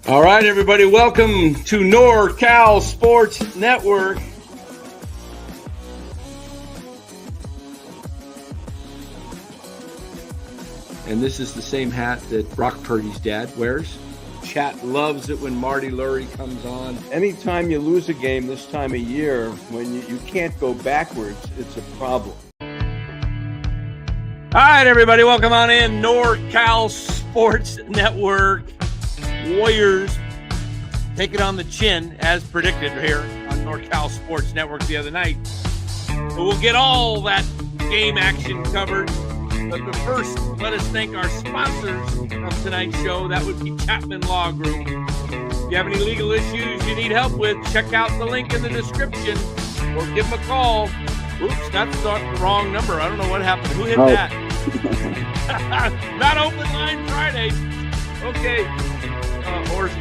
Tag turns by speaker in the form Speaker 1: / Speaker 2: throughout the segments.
Speaker 1: All right, everybody, welcome to NorCal Sports Network. And this is the same hat that Brock Purdy's dad wears. Chat loves it when Marty Lurie comes on.
Speaker 2: Anytime you lose a game this time of year, when you can't go backwards, it's a problem.
Speaker 1: All right, everybody, welcome on in. NorCal Sports Network. Warriors take it on the chin, as predicted here on NorCal Sports Network the other night. But we'll get all that game action covered. But first, let us thank our sponsors of tonight's show. That would be Chapman Law Group. If you have any legal issues you need help with, check out the link in the description or give them a call. Oops, that's the wrong number. I don't know what happened. Who hit that? Not open line Friday. Okay.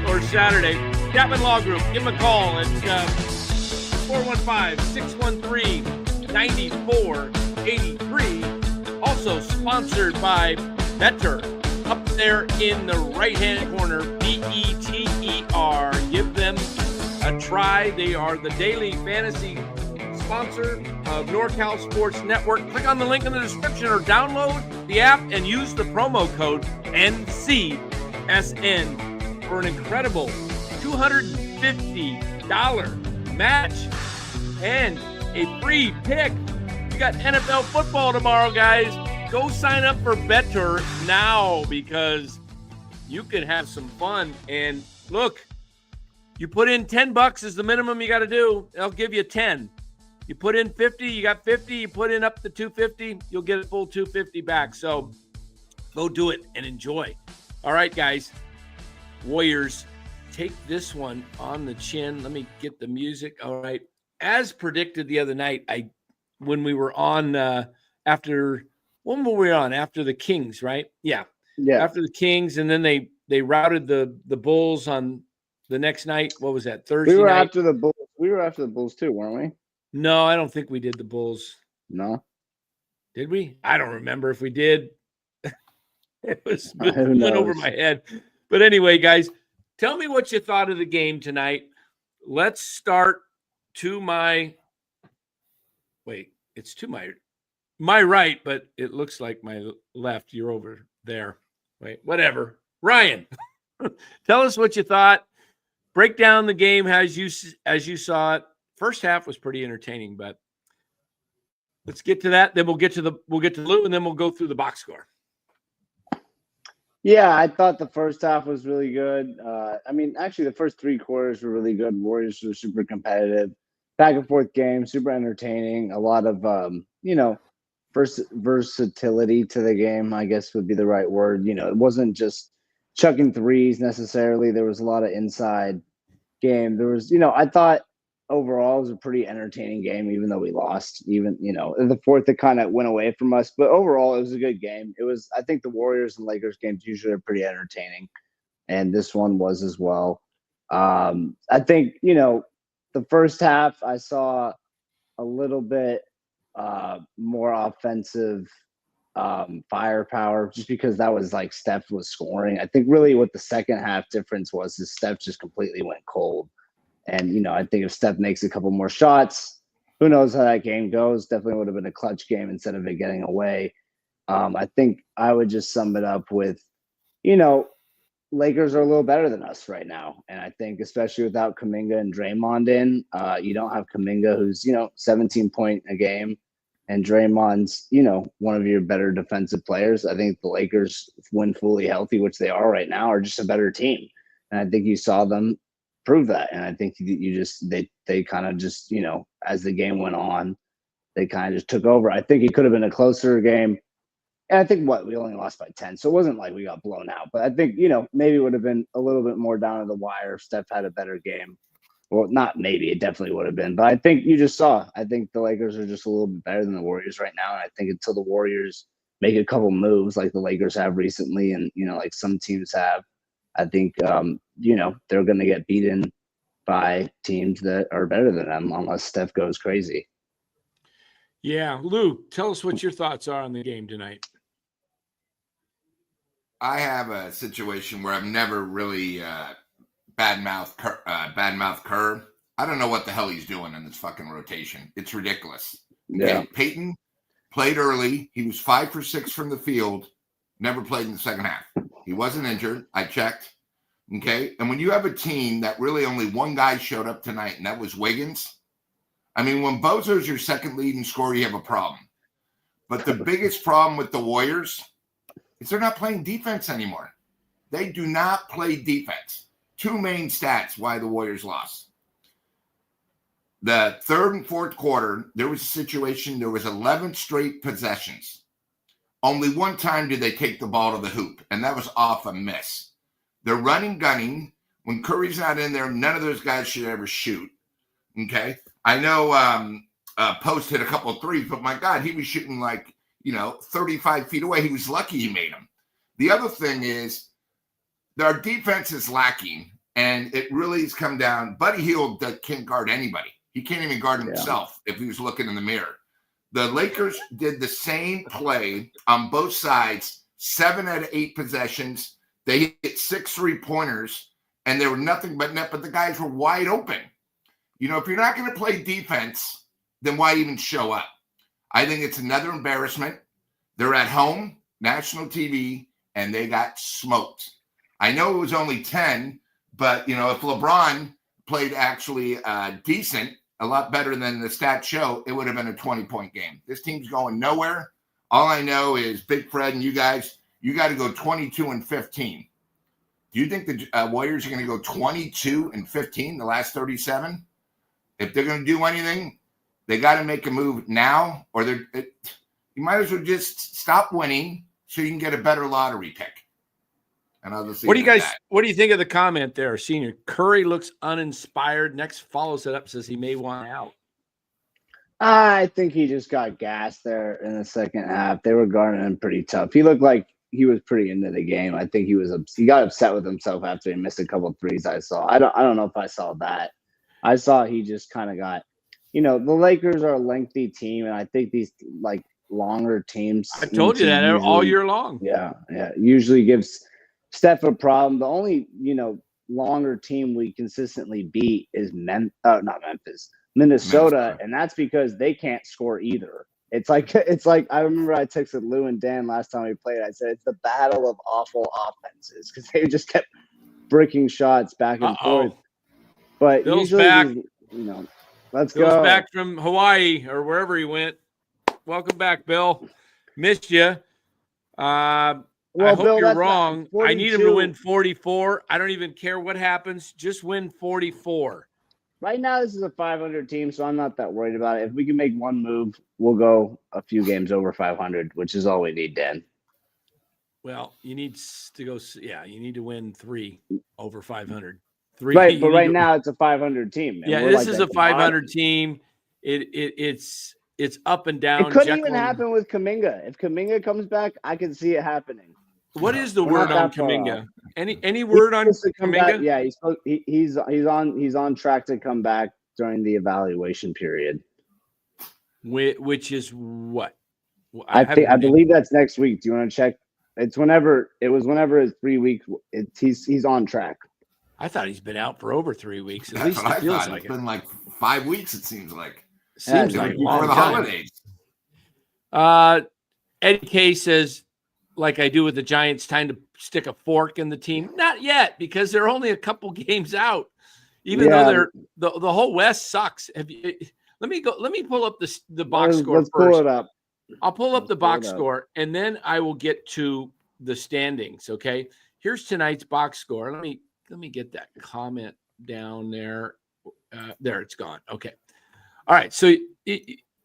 Speaker 1: Or Saturday. Chapman Law Group. Give them a call at 415-613-9483. Also sponsored by Better. Up there in the right-hand corner, BETER. Give them a try. They are the daily fantasy sponsor of NorCal Sports Network. Click on the link in the description or download the app and use the promo code NCSN for an incredible $250 match and a free pick. You got NFL football tomorrow, guys. Go sign up for Better now because you can have some fun. And look, you put in $10 is the minimum you got to do. They'll give you 10. You put in 50, you got 50. You put in up to 250, you'll get a full 250 back. So go do it and enjoy. All right, guys. Warriors take this one on the chin. Let me get the music. All right. As predicted the other night, when we were on after the Kings, right? Yeah. After the Kings, and then they routed the Bulls on the next night. What was that? Thursday night?
Speaker 3: After the Bulls. We were after the Bulls too, weren't we?
Speaker 1: No, I don't think we did the Bulls.
Speaker 3: No.
Speaker 1: Did we? I don't remember if we did. It went over my head. But anyway, guys, tell me what you thought of the game tonight. Let's start to my it's to my right, but it looks like my left. You're over there. Wait, whatever. Ryan, tell us what you thought. Break down the game as you saw it. First half was pretty entertaining, but let's get to that. Then we'll get to Lou, and then we'll go through the box score.
Speaker 3: Yeah, I thought the first half was really good. Actually, the first three quarters were really good. Warriors were super competitive, back and forth game, super entertaining. A lot of versatility to the game, I guess would be the right word. It wasn't just chucking threes necessarily. There was a lot of inside game. There was, I thought overall it was a pretty entertaining game, even though we lost. Even, in the fourth, it kind of went away from us. But overall, it was a good game. I think the Warriors and Lakers games usually are pretty entertaining. And this one was as well. I think, the first half, I saw a little bit more offensive firepower just because that was like Steph was scoring. I think really what the second half difference was is Steph just completely went cold. And, I think if Steph makes a couple more shots, who knows how that game goes. Definitely would have been a clutch game instead of it getting away. I think I would just sum it up with, Lakers are a little better than us right now. And I think especially without Kuminga and Draymond in, you don't have Kuminga who's, 17 point a game. And Draymond's, one of your better defensive players. I think the Lakers, when fully healthy, which they are right now, are just a better team. And I think you saw them prove that. And I think they kind of just, as the game went on, they kind of just took over. I think it could have been a closer game. And I think we only lost by 10. So it wasn't like we got blown out. But I think, maybe it would have been a little bit more down to the wire if Steph had a better game. Well, not maybe. It definitely would have been. But I think you just saw. I think the Lakers are just a little bit better than the Warriors right now. And I think until the Warriors make a couple moves like the Lakers have recently and, like some teams have, I think, they're going to get beaten by teams that are better than them unless Steph goes crazy.
Speaker 1: Yeah. Lou, tell us what your thoughts are on the game tonight.
Speaker 4: I have a situation where I've never really badmouth Kerr. I don't know what the hell he's doing in this fucking rotation. It's ridiculous. Okay?
Speaker 3: Yeah.
Speaker 4: Peyton played early. He was 5 for 6 from the field. Never played in the second half. He wasn't injured. I checked. Okay. And when you have a team that really only one guy showed up tonight, and that was Wiggins. I mean, when Bozo's your second leading scorer, you have a problem. But the biggest problem with the Warriors is they're not playing defense anymore. They do not play defense. Two main stats why the Warriors lost. The third and fourth quarter, there was a situation, there was 11 straight possessions. Only one time did they take the ball to the hoop, and that was off a miss. They're running, gunning. When Curry's not in there, none of those guys should ever shoot. Okay? I know Post hit a couple of threes, but my God, he was shooting 35 feet away. He was lucky he made them. The other thing is our defense is lacking, and it really has come down. Buddy Hield can't guard anybody. He can't even guard himself if he was looking in the mirror. The Lakers did the same play on both sides, 7 out of 8 possessions. They hit 6 3-pointers, and there were nothing but net, but the guys were wide open. You know, if you're not going to play defense, then why even show up? I think it's another embarrassment. They're at home, national TV, and they got smoked. I know it was only 10, but, if LeBron played actually decent, a lot better than the stats show, it would have been a 20-point game. This team's going nowhere. All I know is Big Fred and you guys, you got to go 22-15. Do you think the Warriors are going to go 22-15 the last 37? If they're going to do anything, they got to make a move now, or you might as well just stop winning so you can get a better lottery pick. And I'll just
Speaker 1: what do you think of the comment there, Senior? Curry looks uninspired. Next follows it up, says he may want out.
Speaker 3: I think he just got gassed there in the second half. They were guarding him pretty tough. He looked like he was pretty into the game. I think he got upset with himself after he missed a couple of threes. I saw. I don't know if I saw that. I saw he just kind of got. The Lakers are a lengthy team, and I think these longer teams.
Speaker 1: I told you that all year long.
Speaker 3: Yeah, usually gives Steph a problem. The only longer team we consistently beat is not Memphis, Minnesota, and that's because they can't score either. It's like I remember I texted Lou and Dan last time we played. I said it's the battle of awful offenses because they just kept breaking shots back and forth. But
Speaker 1: Bill's
Speaker 3: usually,
Speaker 1: back.
Speaker 3: Let's
Speaker 1: Bill's
Speaker 3: go.
Speaker 1: back from Hawaii or wherever he went. Welcome back, Bill. Missed you. I hope
Speaker 3: Bill,
Speaker 1: you're wrong. I need him to win 44. I don't even care what happens. Just win 44.
Speaker 3: Right now, this is a 500 team, so I'm not that worried about it. If we can make one move, we'll go a few games over 500, which is all we need, Dan.
Speaker 1: Well, you need to go. Yeah, you need to win 3 over 500.
Speaker 3: 3, right, but right now it's a 500 team.
Speaker 1: Yeah, this is a 500 team. It's up and down.
Speaker 3: It could even happen with Kuminga. If Kuminga comes back, I can see it happening.
Speaker 1: What is the word on Kuminga? Any word on Kuminga?
Speaker 3: Yeah, he's on track to come back during the evaluation period.
Speaker 1: Which is what?
Speaker 3: I believe that's next week. Do you want to check? It was whenever his 3 weeks. He's on track.
Speaker 1: I thought he's been out for over 3 weeks. At least it feels like
Speaker 4: it's been like 5 weeks. It seems like.
Speaker 1: Seems like
Speaker 4: before the holidays.
Speaker 1: Eddie K says, like I do with the Giants, time to stick a fork in the team. Not yet, because they're only a couple games out. Even though they're the whole West sucks. Let me pull up the box score
Speaker 3: first.
Speaker 1: Pull
Speaker 3: it up.
Speaker 1: I'll pull up the box score, and then I will get to the standings. Okay. Here's tonight's box score. Let me get that comment down there. There, it's gone. Okay. All right. So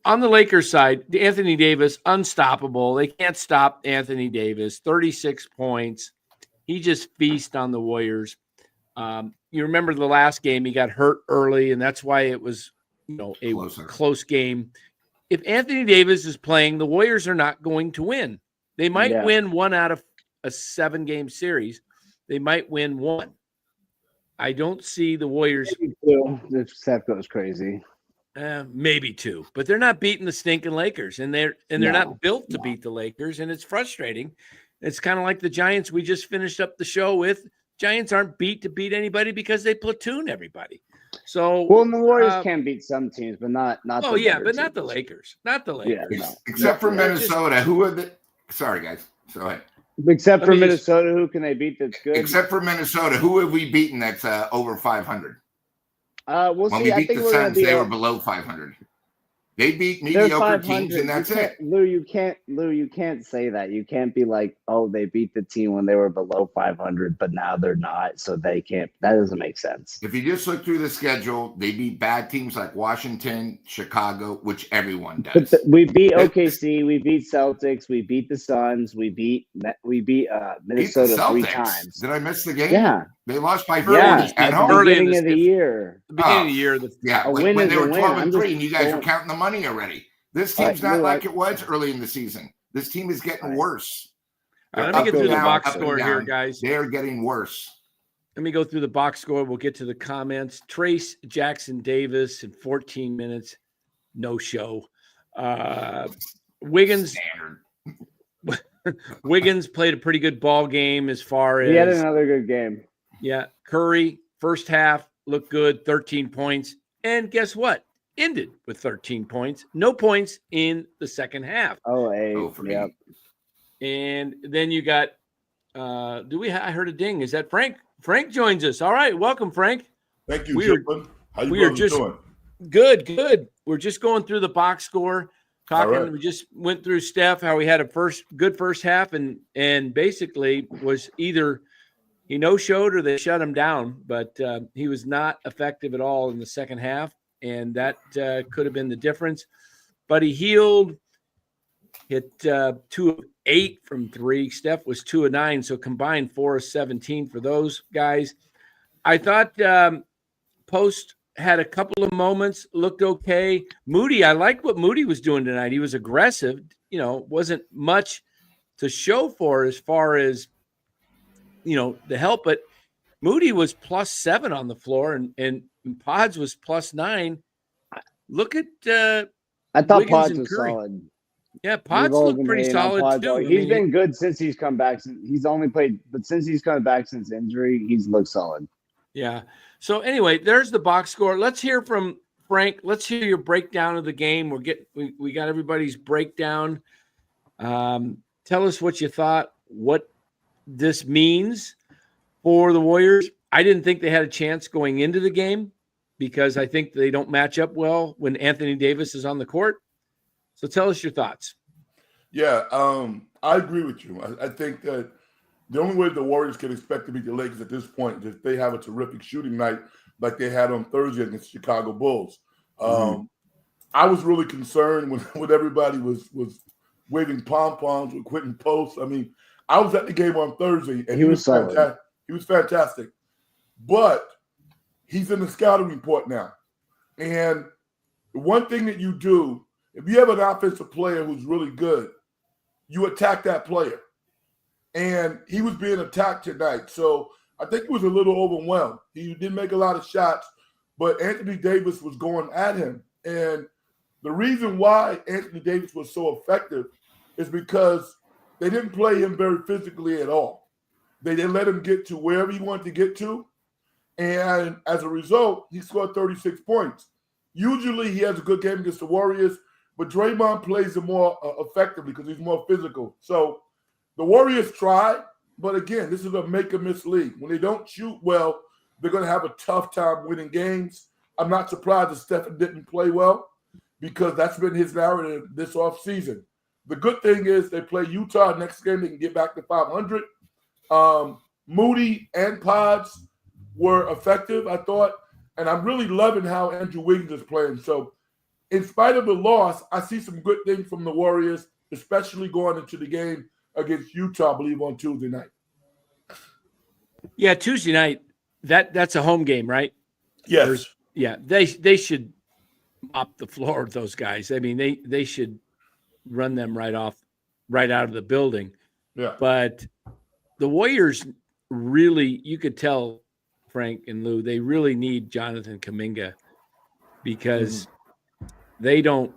Speaker 1: on the Lakers side, Anthony Davis, unstoppable. They can't stop Anthony Davis. 36 points. He just feasts on the Warriors. You remember the last game, he got hurt early, and that's why it was a close game. If Anthony Davis is playing, the Warriors are not going to win. They might win 1 out of a 7-game series. They might win 1. I don't see the Warriors.
Speaker 3: Maybe 2 if Steph goes crazy.
Speaker 1: Maybe 2, but they're not beating the stinking Lakers, and they're not built to beat the Lakers, and it's frustrating. It's kind of like the Giants we just finished up the show with. Giants aren't beat anybody because they platoon everybody. So
Speaker 3: Well, the Warriors can beat some teams, but not.
Speaker 1: Oh yeah, but not the Lakers. Not the Lakers.
Speaker 3: Yeah, no.
Speaker 4: Except for Minnesota, who are the? Sorry, guys. So ahead.
Speaker 3: Except for Minnesota, who can they beat? That's good.
Speaker 4: Except for Minnesota, who have we beaten that's over 500?
Speaker 3: We'll
Speaker 4: when
Speaker 3: see.
Speaker 4: we
Speaker 3: I
Speaker 4: beat
Speaker 3: think
Speaker 4: the
Speaker 3: we're going
Speaker 4: Suns,
Speaker 3: to be.
Speaker 4: they were below 500. They beat mediocre teams, and that's it.
Speaker 3: Lou, you can't say that. You can't be like, oh, they beat the team when they were below 500, but now they're not, so they can't. That doesn't make sense.
Speaker 4: If you just look through the schedule, they beat bad teams like Washington, Chicago, which everyone does.
Speaker 3: But we beat OKC, we beat Celtics, we beat the Suns, we beat Minnesota 3 times.
Speaker 4: Did I miss the game?
Speaker 3: Yeah,
Speaker 4: they lost by 40 at home.
Speaker 3: Beginning of the year.
Speaker 1: The beginning of the year.
Speaker 4: When they were 12-3, and you guys are counting the money already. This team's not like it was early in the season. This team is getting worse.
Speaker 1: All right, let me get through the box score here, guys.
Speaker 4: They're getting worse.
Speaker 1: Let me go through the box score. We'll get to the comments. Trace Jackson Davis in 14 minutes, no show. Wiggins played a pretty good ball game as far as
Speaker 3: he had another good game.
Speaker 1: Yeah, Curry first half looked good, 13 points, and guess what? Ended with 13 points. No points in the second half.
Speaker 3: Yep.
Speaker 1: And then you got I heard a ding. Is that Frank? Frank joins us. All right, welcome, Frank.
Speaker 5: Thank you, gentlemen. How you doing?
Speaker 1: Good. We're just going through the box score, talking.
Speaker 5: Right.
Speaker 1: We just went through Steph, how he had a good first half, and basically was either he no-showed or they shut him down, but he was not effective at all in the second half, and that could have been the difference. But he healed, hit 2 of 8 from 3. Steph was 2 of 9, so combined 4 of 17 for those guys. I thought Post had a couple of moments, looked okay. Moody, I liked what Moody was doing tonight. He was aggressive. Wasn't much to show for as far as, the help. But Moody was +7 on the floor, and Pods was +9. Look at
Speaker 3: I thought
Speaker 1: Wiggins
Speaker 3: Pods
Speaker 1: and
Speaker 3: was
Speaker 1: Curry.
Speaker 3: solid.
Speaker 1: Yeah, Pods looked pretty solid too.
Speaker 3: He's been good since he's come back. He's only played, but since he's come back since injury, he's looked solid.
Speaker 1: Yeah. So anyway, there's the box score. Let's hear from Frank. Let's hear your breakdown of the game. We got everybody's breakdown. Tell us what you thought, what this means for the Warriors. I didn't think they had a chance going into the game because I think they don't match up well when Anthony Davis is on the court. So tell us your thoughts.
Speaker 5: Yeah, I agree with you. I think that the only way the Warriors can expect to beat the Lakers at this point is if they have a terrific shooting night like they had on Thursday against the Chicago Bulls. I was really concerned when everybody was waving pom-poms with Quentin Post. I mean, I was at the game on Thursday, and he was fantastic. He was fantastic. But he's in the scouting report now. And the one thing that you do, if you have an offensive player who's really good, you attack that player. And he was being attacked tonight. So I think he was a little overwhelmed. He didn't make a lot of shots, but Anthony Davis was going at him. And the reason why Anthony Davis was so effective is because they didn't play him very physically at all. They didn't let him get to wherever he wanted to get to. And as a result, he scored 36 points. Usually he has a good game against the Warriors, but Draymond plays him more effectively because he's more physical. So the Warriors try, but again, this is a make-or-miss league. When they don't shoot well, they're going to have a tough time winning games. I'm not surprised that Stephen didn't play well because that's been his narrative this offseason. The good thing is they play Utah next game. They can get back to 500. Moody and Pods were effective, I thought, and I'm really loving how Andrew Wiggins is playing. So in spite of the loss, I see some good things from the Warriors, especially going into the game against Utah, I believe, on Tuesday night.
Speaker 1: Yeah, Tuesday night. That's a home game, right?
Speaker 5: Yes.
Speaker 1: They should mop the floor with those guys. I mean, they should run them right out of the building.
Speaker 5: Yeah.
Speaker 1: But the Warriors really, you could tell, Frank and Lou, they really need Jonathan Kuminga because they don't.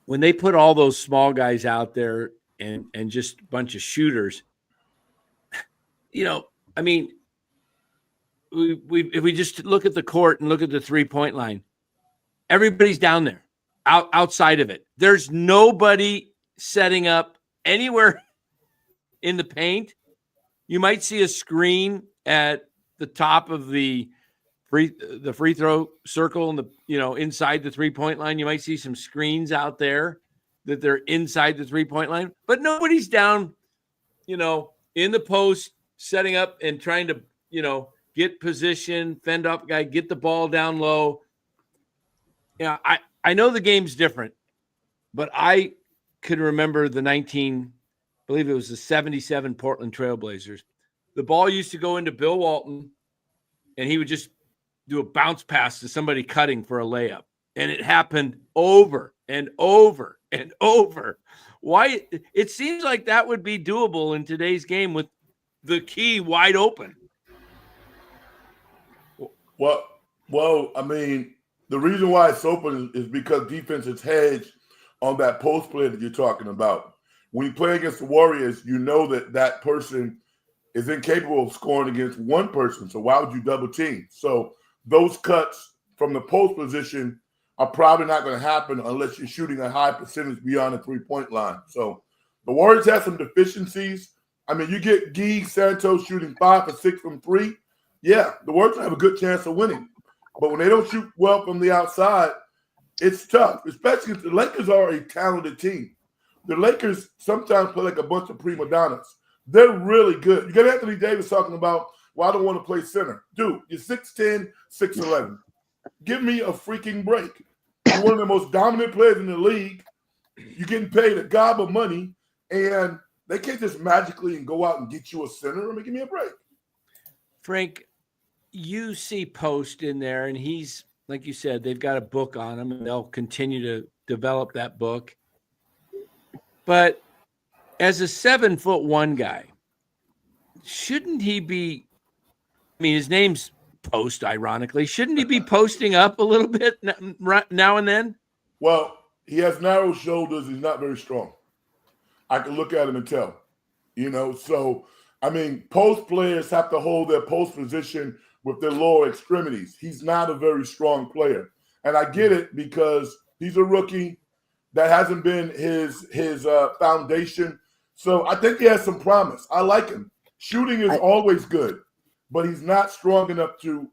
Speaker 1: When they put all those small guys out there and just a bunch of shooters, I mean, if we just look at the court and look at the 3-point line, everybody's down there outside of it. There's nobody setting up anywhere in the paint. You might see a screen at the top of the free throw circle and inside the 3-point line. You might see some screens out there that they're inside the 3-point line, but nobody's down, in the post setting up and trying to, get position, fend up guy, get the ball down low. Yeah, I know the game's different, but I could remember I believe it was the 77 Portland Trailblazers. The ball used to go into Bill Walton, and he would just do a bounce pass to somebody cutting for a layup. And it happened over and over and over. Why? It seems like that would be doable in today's game with the key wide open.
Speaker 5: Well, I mean, the reason why it's open is because defense is hedged on that post play that you're talking about. When you play against the Warriors, you know that person is incapable of scoring against one person. So why would you double team? So those cuts from the post position are probably not going to happen unless you're shooting a high percentage beyond the 3-point line. So the Warriors have some deficiencies. I mean, you get Guy Santos shooting 5 for 6 from 3. Yeah, the Warriors have a good chance of winning. But when they don't shoot well from the outside, it's tough, especially if the Lakers are a talented team. The Lakers sometimes play like a bunch of prima donnas. They're really good. You got Anthony Davis talking about, well, I don't want to play center. Dude, you're 6'10", 6'11". Give me a freaking break. You're one of the most dominant players in the league. You're getting paid a gob of money, and they can't just magically go out and get you a center. I mean, give me a break.
Speaker 1: Frank, you see Post in there, and he's, like you said, they've got a book on him, and they'll continue to develop that book. But as a 7'1" guy, shouldn't he be, I mean, his name's Post, ironically. Shouldn't he be posting up a little bit now and then?
Speaker 5: Well, he has narrow shoulders. He's not very strong. I can look at him and tell, So, I mean, post players have to hold their post position with their lower extremities. He's not a very strong player. And I get it because he's a rookie. That hasn't been his foundation. So I think he has some promise. I like him. Shooting is always good, but he's not strong enough to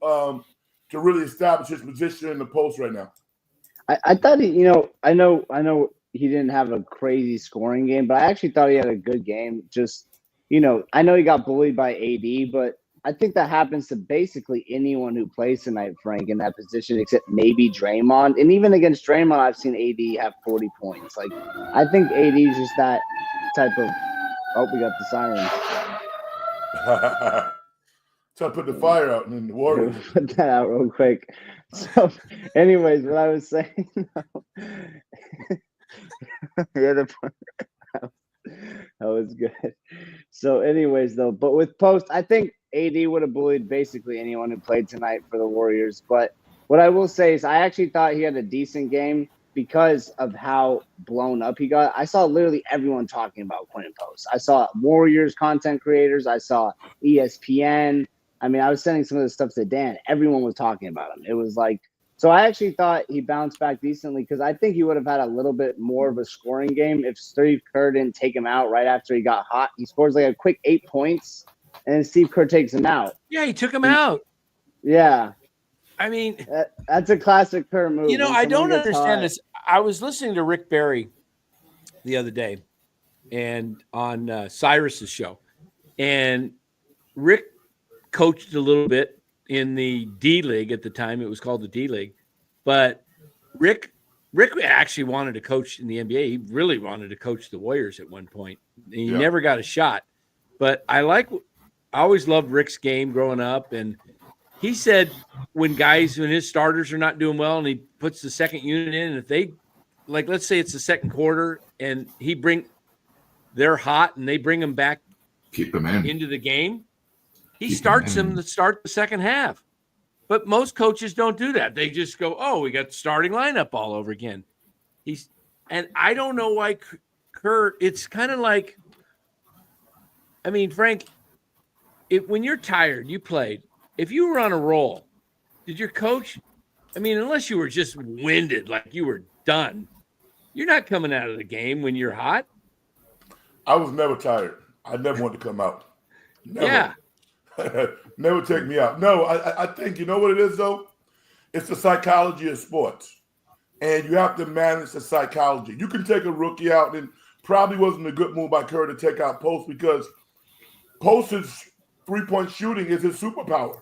Speaker 5: really establish his position in the post right now.
Speaker 3: I thought I know he didn't have a crazy scoring game, but I actually thought he had a good game. Just, I know he got bullied by AD, but I think that happens to basically anyone who plays tonight, Frank, in that position, except maybe Draymond. And even against Draymond, I've seen AD have 40 points. Like, I think AD is just that type of – oh, we got the sirens.
Speaker 5: So I put the fire out in the water.
Speaker 3: Put that out real quick. So, anyways, what I was saying that was good. So, anyways, though, but with Post, I think AD would have bullied basically anyone who played tonight for the Warriors. But what I will say is I actually thought he had a decent game because of how blown up he got. I saw literally everyone talking about Quentin Post. I saw Warriors content creators. I saw ESPN. I mean, I was sending some of this stuff to Dan. Everyone was talking about him. It was like, so I actually thought he bounced back decently because I think he would have had a little bit more of a scoring game if Steve Kerr didn't take him out right after he got hot. He scores like a quick 8 points, and then Steve Kerr takes him out.
Speaker 1: Yeah, he took him out.
Speaker 3: Yeah.
Speaker 1: I mean,
Speaker 3: that's a classic Kerr move.
Speaker 1: I don't understand this. I was listening to Rick Barry the other day and on Cyrus's show, and Rick coached a little bit in the D League at the time. It was called the D League, but Rick actually wanted to coach in the NBA. He really wanted to coach the Warriors at one point. He never got a shot, but I always loved Rick's game growing up. And he said when his starters are not doing well and he puts the second unit in, and if they, like, let's say it's the second quarter and they're hot and they bring them back,
Speaker 4: keep them
Speaker 1: into the game, he starts them to start the second half. But most coaches don't do that. They just go, oh, we got the starting lineup all over again. And I don't know why Kerr, it's kind of like, I mean, Frank, when you're tired, you played, if you were on a roll, did your coach, I mean, unless you were just winded, like you were done, you're not coming out of the game when you're hot.
Speaker 5: I was never tired. I never wanted to come out. Never.
Speaker 1: Yeah.
Speaker 5: Never take me out. No, I think, you know what it is, though? It's the psychology of sports. And you have to manage the psychology. You can take a rookie out, and probably wasn't a good move by Curry to take out Post, because Post's three-point shooting is his superpower.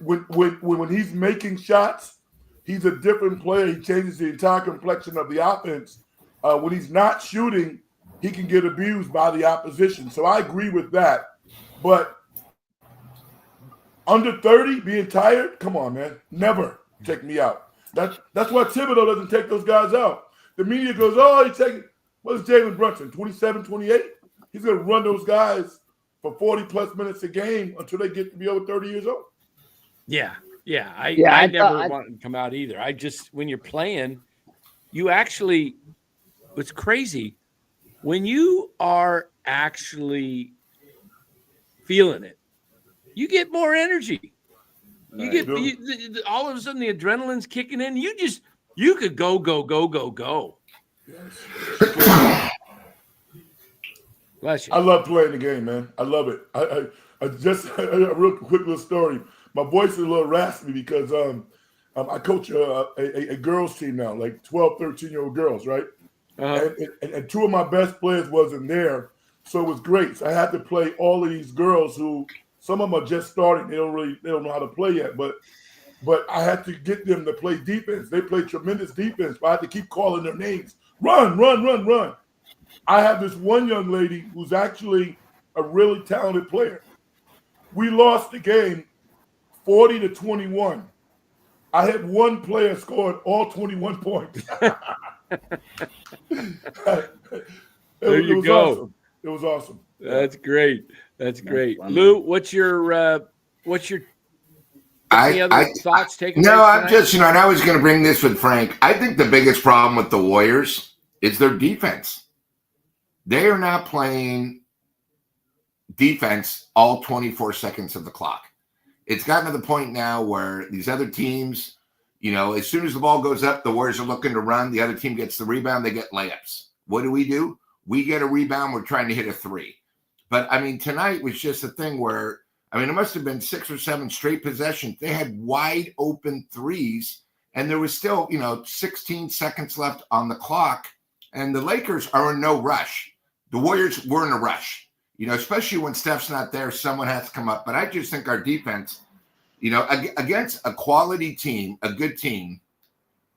Speaker 5: When he's making shots, he's a different player. He changes the entire complexion of the offense. When he's not shooting, he can get abused by the opposition. So I agree with that. But under 30, being tired, come on, man. Never take me out. That's why Thibodeau doesn't take those guys out. The media goes, oh, he's taking, what is Jalen Brunson, 27, 28? He's going to run those guys for 40-plus minutes a game until they get to be over 30 years old.
Speaker 1: Yeah. I never wanted to come out either. I just, when you're playing, you actually, it's crazy. When you are actually feeling it, you get more energy. You get all of a sudden the adrenaline's kicking in. You could go. Bless you.
Speaker 5: I love playing the game, man. I love it. I just a real quick little story. My voice is a little raspy because I coach a girls team now, like 12, 13-year-old girls, right?
Speaker 1: Uh-huh.
Speaker 5: And two of my best players wasn't there, so it was great. So I had to play all of these girls who some of them are just starting. They don't know how to play yet, but I had to get them to play defense. They play tremendous defense, but I had to keep calling their names. Run. I have this one young lady who's actually a really talented player. We lost the game 40-21. I had one player scored all 21 points.
Speaker 1: There you go.
Speaker 5: Awesome. It was awesome.
Speaker 1: That's great. That's great. Lou, what's your any other thoughts taken?
Speaker 4: No, I'm just, and I was going to bring this with Frank. I think the biggest problem with the Warriors is their defense. They are not playing defense all 24 seconds of the clock. It's gotten to the point now where these other teams, as soon as the ball goes up, the Warriors are looking to run. The other team gets the rebound. They get layups. What do? We get a rebound. We're trying to hit a three. But, tonight was just a thing where, it must have been 6 or 7 straight possessions. They had wide open threes, and there was still, 16 seconds left on the clock. And the Lakers are in no rush. The Warriors were in a rush, especially when Steph's not there, someone has to come up. But I just think our defense, against a quality team, a good team,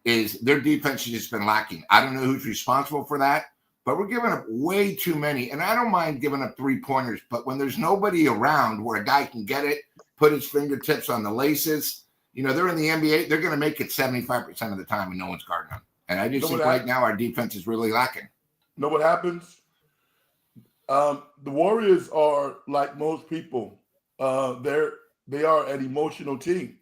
Speaker 4: their defense has just been lacking. I don't know who's responsible for that. But we're giving up way too many. And I don't mind giving up 3-pointers, but when there's nobody around where a guy can get it, put his fingertips on the laces, they're in the NBA, they're going to make it 75% of the time when no one's guarding them. And I just think right now our defense is really lacking.
Speaker 5: You know what happens? The Warriors are like most people. They are an emotional team.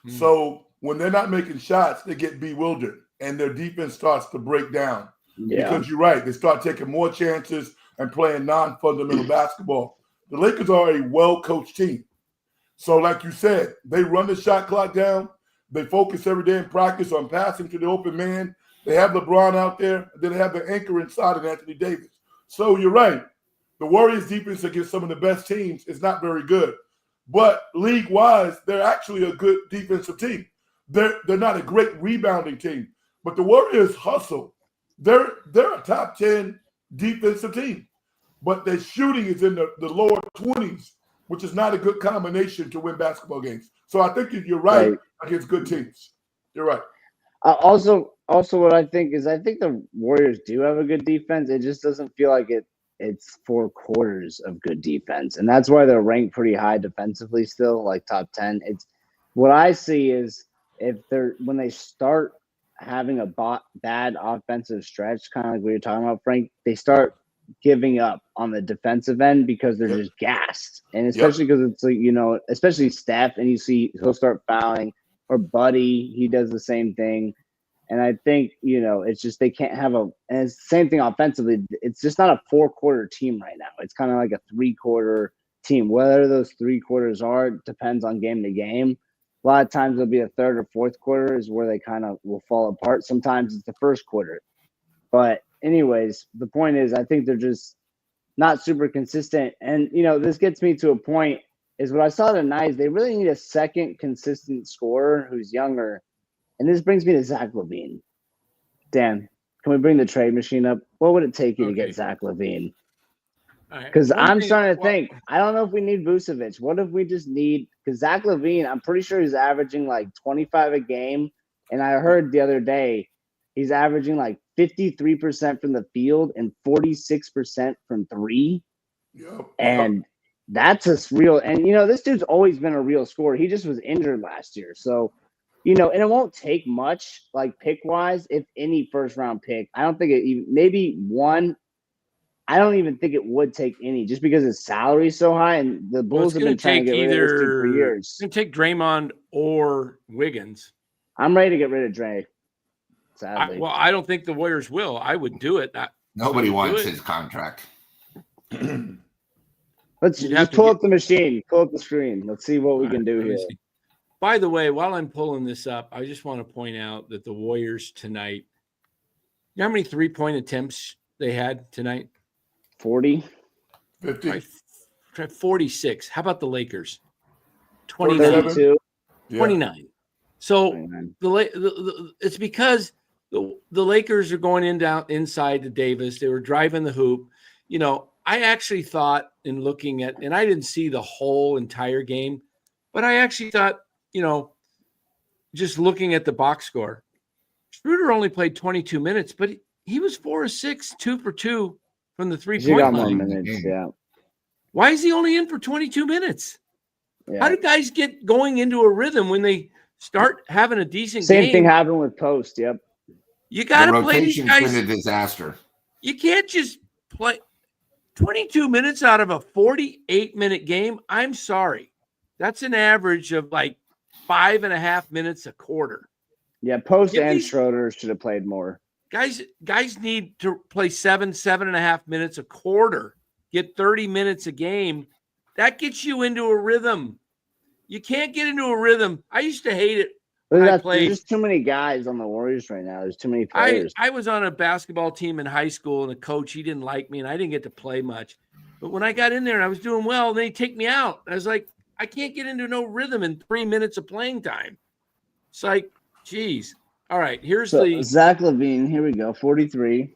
Speaker 5: So when they're not making shots, they get bewildered and their defense starts to break down. Yeah. Because you're right. They start taking more chances and playing non-fundamental basketball. The Lakers are a well-coached team. So like you said, they run the shot clock down. They focus every day in practice on passing to the open man. They have LeBron out there. Then they have the anchor inside of Anthony Davis. So you're right. The Warriors' defense against some of the best teams is not very good. But league-wise, they're actually a good defensive team. They're not a great rebounding team. But the Warriors hustle. They're a top 10 defensive team, but their shooting is in the lower 20s, which is not a good combination to win basketball games. So I think you're right against good teams. You're right.
Speaker 3: Also, what I think the Warriors do have a good defense. It just doesn't feel like it's 4 quarters of good defense, and that's why they're ranked pretty high defensively still, like top 10. It's what I see is when they start having a bad offensive stretch, kind of like we were talking about, Frank, they start giving up on the defensive end because they're just gassed. And especially because it's like, especially Steph, and you see he'll start fouling, or Buddy, he does the same thing. And I think, it's just they can't have and it's the same thing offensively. It's just not a 4-quarter team right now. It's kind of like a 3-quarter team. Whether those 3 quarters are depends on game to game. A lot of times it'll be a third or fourth quarter is where they kind of will fall apart. Sometimes it's the first quarter. But anyways, the point is I think they're just not super consistent. And, this gets me to a point is what I saw tonight is they really need a second consistent scorer who's younger. And this brings me to Zach LaVine. Dan, can we bring the trade machine up? What would it take you to get Zach LaVine? Because I'm starting to think, I don't know if we need Vucevic. What if we just need – because Zach LaVine, I'm pretty sure he's averaging like 25 a game. And I heard the other day he's averaging like 53% from the field and 46% from 3.
Speaker 5: Yep.
Speaker 3: And that's a real – and, this dude's always been a real scorer. He just was injured last year. So, and it won't take much, like pick-wise, if any first-round pick. I don't think it even – maybe one – I don't even think it would take any just because his salary is so high and the Bulls have been trying to get rid of this dude for years.
Speaker 1: It's going to take Draymond or Wiggins.
Speaker 3: I'm ready to get rid of Dre, sadly.
Speaker 1: I don't think the Warriors will. I would do it.
Speaker 4: Nobody wants his contract.
Speaker 3: Let's just pull up the machine. Pull up the screen. Let's see what we can do here.
Speaker 1: By the way, while I'm pulling this up, I just want to point out that the Warriors tonight, you know how many three-point attempts they had tonight?
Speaker 3: 40.
Speaker 5: 50.
Speaker 1: 46. How about the Lakers? 29. 29. So 29. It's because the Lakers are going inside to Davis. They were driving the hoop. I actually thought in looking at, and I didn't see the whole entire game, but I actually thought, just looking at the box score, Schroeder only played 22 minutes, but he was 4 of 6, 2 for 2 from the 3-point line.
Speaker 3: Yeah.
Speaker 1: Why is he only in for 22 minutes? Yeah. How do guys get going into a rhythm when they start having a decent game?
Speaker 3: Same thing happened with Post. Yep.
Speaker 1: You got to play these guys.
Speaker 4: Been a disaster.
Speaker 1: You can't just play 22 minutes out of a 48-minute game. I'm sorry. That's an average of like 5.5 minutes a quarter.
Speaker 3: Yeah, Post and Schroeder should have played more.
Speaker 1: Guys need to play 7.5 minutes a quarter, get 30 minutes a game. That gets you into a rhythm. You can't get into a rhythm. I used to hate it.
Speaker 3: There's too many guys on the Warriors right now. There's too many players.
Speaker 1: I was on a basketball team in high school, and the coach, he didn't like me, and I didn't get to play much. But when I got in there and I was doing well, then he'd take me out. I was like, I can't get into no rhythm in 3 minutes of playing time. It's like, geez. All right, here's
Speaker 3: Zach LaVine. Here we go, 43.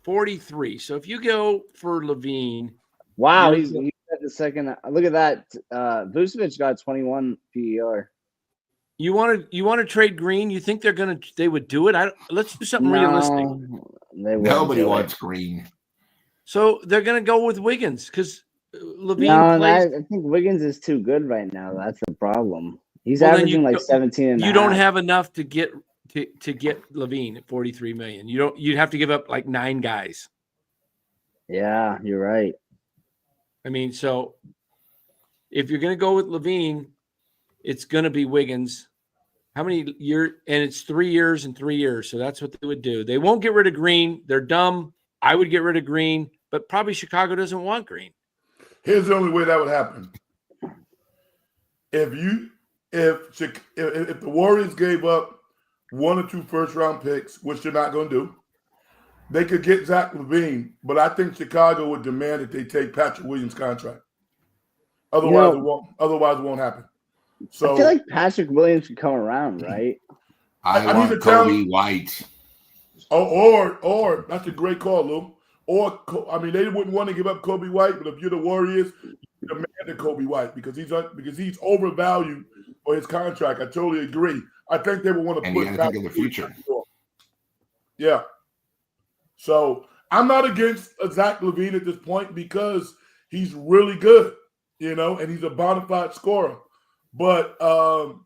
Speaker 1: 43. So if you go for LaVine.
Speaker 3: Wow, he's at the second. Look at that. Vucevic got 21 PER.
Speaker 1: You want to trade Green? You think they would do it? Let's do something realistic.
Speaker 4: Nobody wants Green.
Speaker 1: So they're going to go with Wiggins because LaVine plays.
Speaker 3: I think Wiggins is too good right now. That's the problem. He's averaging like 17 and
Speaker 1: you don't have enough to get LaVine at $43 million. You'd have to give up like 9 guys.
Speaker 3: Yeah, you're right.
Speaker 1: I mean, so if you're going to go with LaVine, it's going to be Wiggins. How many years? And it's 3 years and 3 years. So that's what they would do. They won't get rid of Green. They're dumb. I would get rid of Green, but probably Chicago doesn't want Green.
Speaker 5: Here's the only way that would happen. If the Warriors gave up 1 or 2 first-round picks, which they're not going to do, they could get Zach LaVine, but I think Chicago would demand that they take Patrick Williams' contract. Otherwise, it won't happen. So
Speaker 3: I feel like Patrick Williams could come around, right?
Speaker 4: I want Kobe White.
Speaker 5: Or that's a great call, Lou. They wouldn't want to give up Kobe White, but if you're the Warriors, you demand Kobe White because he's overvalued for his contract. I totally agree. I think they would want to put
Speaker 4: Patrick in the future.
Speaker 5: Yeah. So I'm not against Zach LaVine at this point because he's really good, and he's a bona fide scorer. But
Speaker 3: what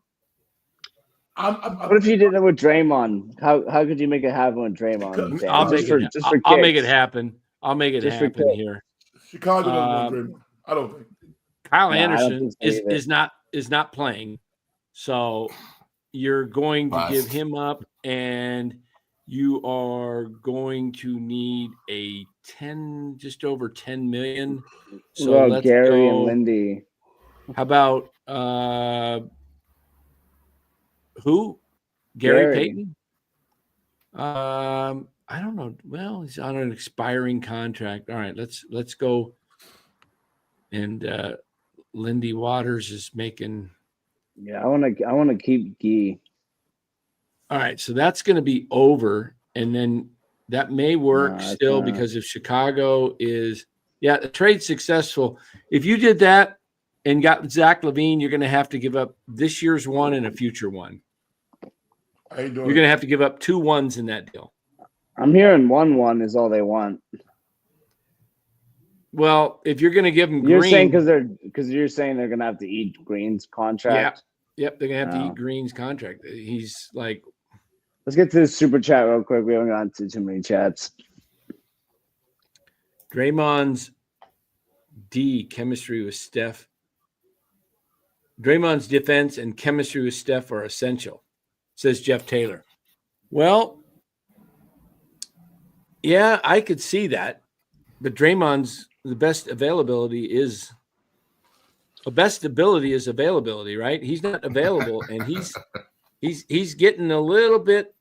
Speaker 3: if you did it with Draymond? How could you make it happen with Draymond?
Speaker 1: I'll make it happen. I'll make it happen here.
Speaker 5: Chicago doesn't want Draymond. I don't think.
Speaker 1: Kyle Anderson is not playing, so you're going to give him up, and you are going to need just over 10 million. So
Speaker 3: Well,
Speaker 1: let's
Speaker 3: Gary
Speaker 1: go.
Speaker 3: and Lindy.
Speaker 1: How about who? Gary Payton? I don't know. Well, he's on an expiring contract. All right, let's go. And Lindy Waters is making.
Speaker 3: Yeah, I want to keep Gee.
Speaker 1: All right, so that's going to be over, and then that may work still because if Chicago is the trade successful, if you did that and got Zach LaVine, you're going to have to give up this year's one and a future one.
Speaker 5: How you doing?
Speaker 1: You're going to have to give up 2 1s in that deal.
Speaker 3: I'm hearing 1-1 is all they want.
Speaker 1: Well, if you're going to give them
Speaker 3: You're
Speaker 1: Green,
Speaker 3: saying because you're saying they're going to have to eat Green's contract.
Speaker 1: Yep, they're going to have to eat Green's contract. He's like.
Speaker 3: Let's get to the super chat real quick. We haven't gotten to too many chats.
Speaker 1: Draymond's chemistry with Steph. Draymond's defense and chemistry with Steph are essential, says Jeff Taylor. Well, yeah, I could see that. But Draymond's the best ability is availability, right? He's not available, and he's getting a little bit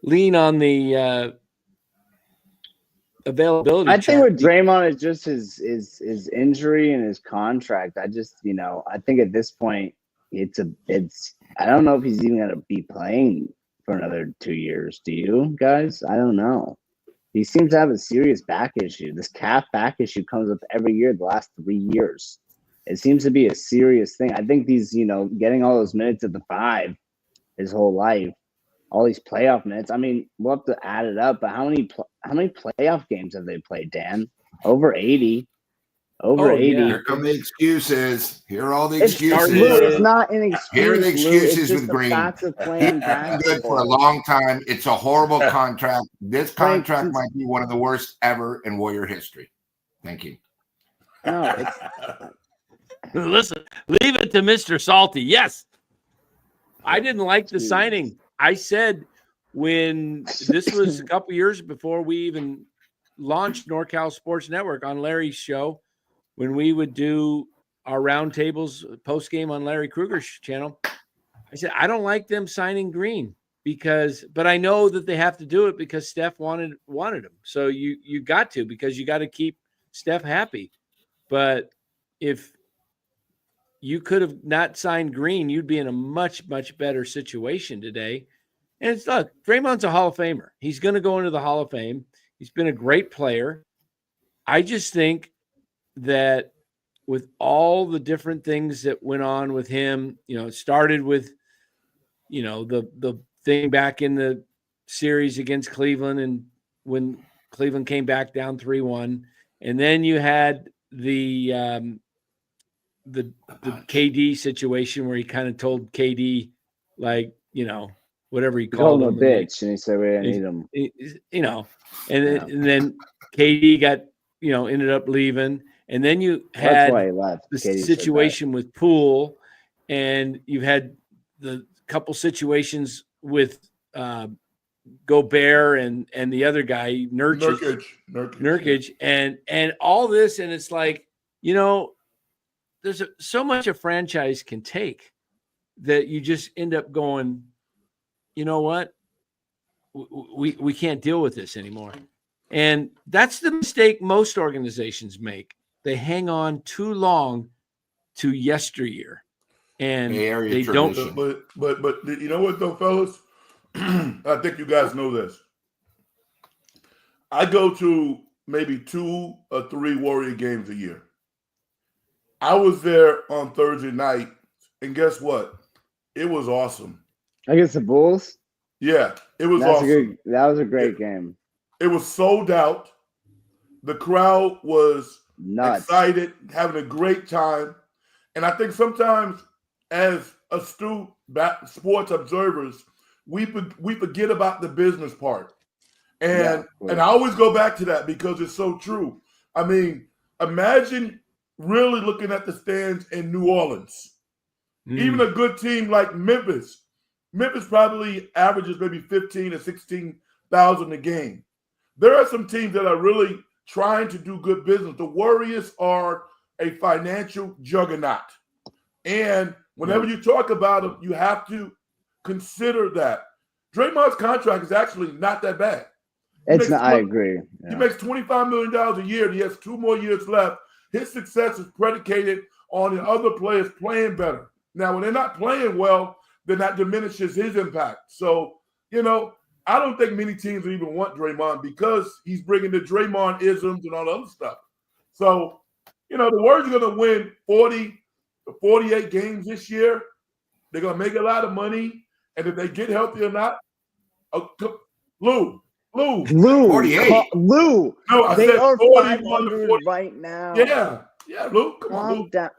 Speaker 1: lean on the availability.
Speaker 3: I think with Draymond is just his injury and his contract. I just I think at this point it's I don't know if he's even gonna be playing for another 2 years. Do you guys? I don't know. He seems to have a serious back issue. This calf back issue comes up every year the last 3 years. It seems to be a serious thing. I think these, getting all those minutes at the 5 his whole life, all these playoff minutes. I mean, we'll have to add it up, but how many playoff games have they played, Dan? Over 80. Over 80.
Speaker 4: Yeah. Here come the excuses. Here are all the excuses.
Speaker 3: It's not an excuse.
Speaker 4: Here are the excuses with Green.
Speaker 3: He's been
Speaker 4: good for a long time. It's a horrible contract. This contract might be one of the worst ever in Warrior history. Thank you.
Speaker 3: No, it's
Speaker 1: listen, leave it to Mr. Salty. Yes. I didn't like the signing. I said when this was a couple years before we even launched NorCal Sports Network on Larry's show, when we would do our roundtables post game on Larry Kruger's channel, I said, I don't like them signing Green but I know that they have to do it because Steph wanted him. So you got to, because you got to keep Steph happy. But if you could have not signed Green, you'd be in a much, much better situation today. And look, Draymond's a Hall of Famer. He's going to go into the Hall of Fame. He's been a great player. I just think that with all the different things that went on with him, it started with, the thing back in the series against Cleveland, and when Cleveland came back down 3-1, and then you had the KD situation where he kind of told KD, like, whatever he called him
Speaker 3: a bitch, and he said we didn't need him.
Speaker 1: And then KD got, ended up leaving, and then you had the situation with Poole, and you've had the couple situations with Gobert and the other guy Nurkic, and all this, and it's like, there's so much a franchise can take that you just end up going, you know what? We can't deal with this anymore. And that's the mistake most organizations make. They hang on too long to yesteryear. And they don't.
Speaker 5: But you know what, though, fellas? I think you guys know this. I go to maybe 2 or 3 Warrior games a year. I was there on Thursday night, and guess what? It was awesome.
Speaker 3: Against the Bulls?
Speaker 5: Yeah, it was awesome.
Speaker 3: That was a great game.
Speaker 5: It was sold out. The crowd was excited, having a great time. And I think sometimes as astute sports observers, we forget about the business part. And I always go back to that because it's so true. I mean, imagine really looking at the stands in New Orleans. Even a good team like Memphis Memphis probably averages maybe 15 or 16,000 a game. There are some teams that are really trying to do good business. The Warriors are a financial juggernaut. And whenever you talk about them, you have to consider that. Draymond's contract is actually not that bad.
Speaker 3: It's not, I agree.
Speaker 5: He makes $25 million a year. He has 2 more years left. His success is predicated on the other players playing better. Now, when they're not playing well, then that diminishes his impact. So, I don't think many teams would even want Draymond because he's bringing the Draymond isms and all the other stuff. So, the Warriors are going to win 40 to 48 games this year. They're going to make a lot of money. And if they get healthy or not, Lou.
Speaker 4: 48.
Speaker 3: Lou.
Speaker 5: No, I
Speaker 3: they
Speaker 5: said
Speaker 3: are
Speaker 5: 500
Speaker 3: right now.
Speaker 5: Yeah, Lou. Come on, Lou.
Speaker 3: Down.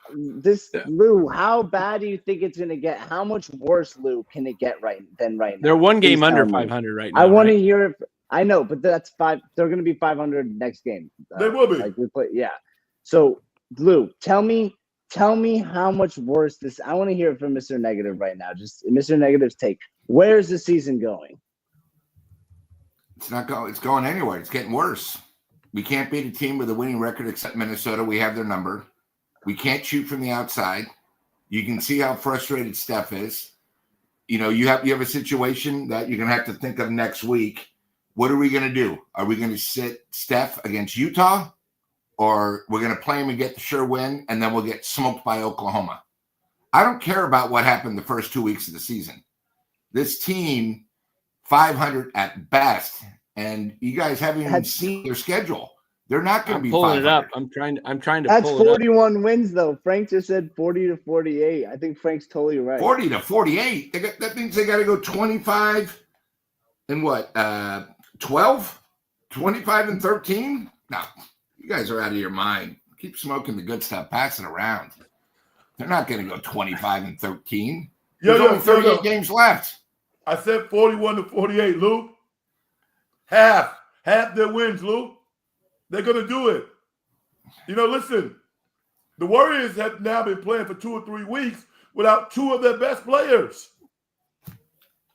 Speaker 3: Lou, how bad do you think it's going to get? How much worse, Lou, can it get right now?
Speaker 1: They're one game under 500 right now.
Speaker 3: I want to hear it. I know, but that's 5. They're going to be 500 next game.
Speaker 5: They will be.
Speaker 3: Like we play, yeah. So, Lou, tell me how much worse this. I want to hear it from Mr. Negative right now. Just Mr. Negative's take. Where's the season going?
Speaker 4: It's not going. It's going anywhere. It's getting worse. We can't beat a team with a winning record except Minnesota. We have their number. We can't shoot from the outside. You can see how frustrated Steph is. You have a situation that you're going to have to think of next week. What are we going to do? Are we going to sit Steph against Utah, or we're going to play him and get the sure win, and then we'll get smoked by Oklahoma? I don't care about what happened the first 2 weeks of the season. This team, 500 at best, and you guys haven't even seen their schedule. They're not going to be
Speaker 1: pulling
Speaker 4: 500.
Speaker 1: it up. I'm trying to.
Speaker 3: That's
Speaker 1: pull it
Speaker 3: 41 wins though. Frank just said 40 to 48. I think Frank's totally right.
Speaker 4: 40 to 48. That means they got to go 25 and what? 12, 25 and 13. No, you guys are out of your mind. Keep smoking the good stuff. Pass it around. They're not going to go 25 and 13. There's only 38 games left.
Speaker 5: I said 41 to 48, Lou. Half their wins, Lou. They're going to do it. Listen, the Warriors have now been playing for 2 or 3 weeks without 2 of their best players.